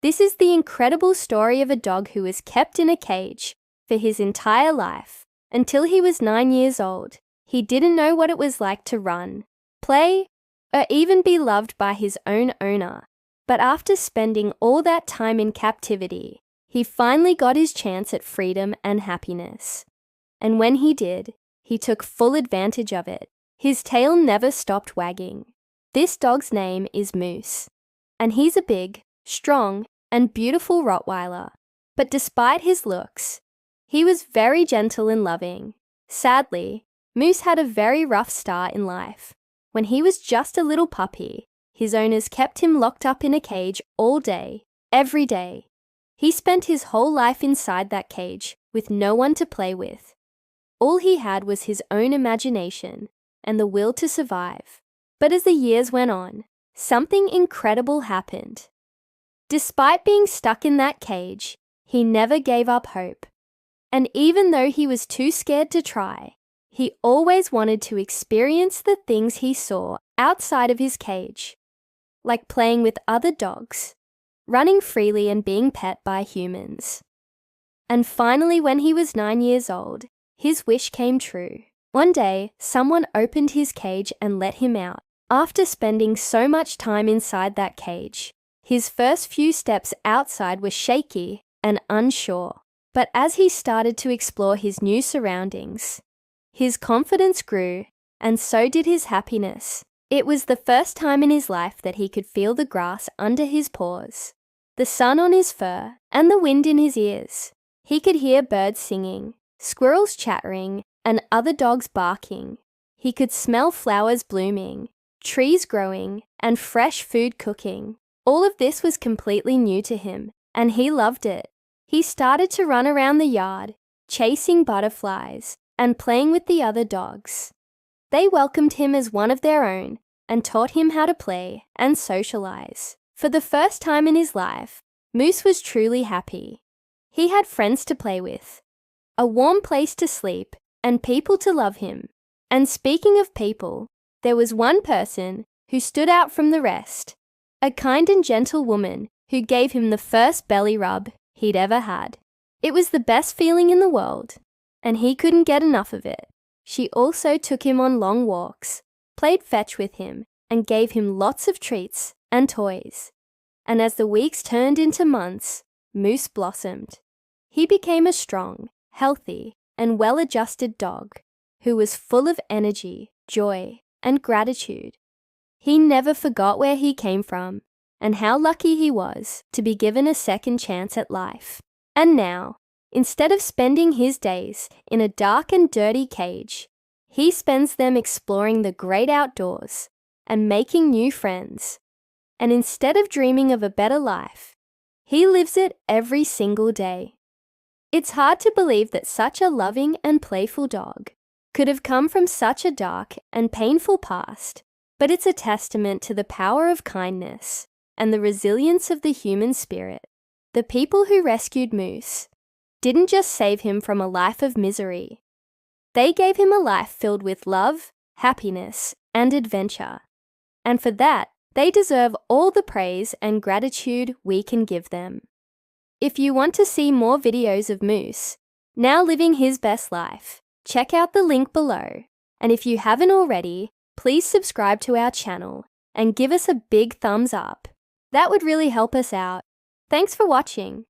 This is the incredible story of a dog who was kept in a cage for his entire life. Until he was 9 years old, he didn't know what it was like to run, play, or even be loved by his own owner. But after spending all that time in captivity, he finally got his chance at freedom and happiness. And when he did, he took full advantage of it. His tail never stopped wagging. This dog's name is Moose, and he's a big, strong, and beautiful Rottweiler. But despite his looks, he was very gentle and loving. Sadly, Moose had a very rough start in life. When he was just a little puppy, his owners kept him locked up in a cage all day, every day. He spent his whole life inside that cage with no one to play with. All he had was his own imagination and the will to survive. But as the years went on, something incredible happened. Despite being stuck in that cage, he never gave up hope. And even though he was too scared to try, he always wanted to experience the things he saw outside of his cage, like playing with other dogs, running freely and being pet by humans. And finally, when he was 9 years old, his wish came true. One day, someone opened his cage and let him out. After spending so much time inside that cage, his first few steps outside were shaky and unsure. But as he started to explore his new surroundings, his confidence grew, and so did his happiness. It was the first time in his life that he could feel the grass under his paws, the sun on his fur, and the wind in his ears. He could hear birds singing, squirrels chattering, and other dogs barking. He could smell flowers blooming, trees growing, and fresh food cooking. All of this was completely new to him, and he loved it. He started to run around the yard, chasing butterflies, and playing with the other dogs. They welcomed him as one of their own and taught him how to play and socialize. For the first time in his life, Moose was truly happy. He had friends to play with, a warm place to sleep, and people to love him. And speaking of people, there was one person who stood out from the rest, a kind and gentle woman who gave him the first belly rub he'd ever had. It was the best feeling in the world, and he couldn't get enough of it. She also took him on long walks, played fetch with him, and gave him lots of treats and toys. And as the weeks turned into months, Moose blossomed. He became a strong, healthy, and well-adjusted dog who was full of energy, joy, and gratitude. He never forgot where he came from and how lucky he was to be given a second chance at life. And now, instead of spending his days in a dark and dirty cage, he spends them exploring the great outdoors and making new friends. And instead of dreaming of a better life, he lives it every single day. It's hard to believe that such a loving and playful dog could have come from such a dark and painful past, but it's a testament to the power of kindness and the resilience of the human spirit. The people who rescued Moose didn't just save him from a life of misery. They gave him a life filled with love, happiness, and adventure. And for that, they deserve all the praise and gratitude we can give them. If you want to see more videos of Moose, now living his best life, check out the link below. And if you haven't already, please subscribe to our channel and give us a big thumbs up. That would really help us out. Thanks for watching.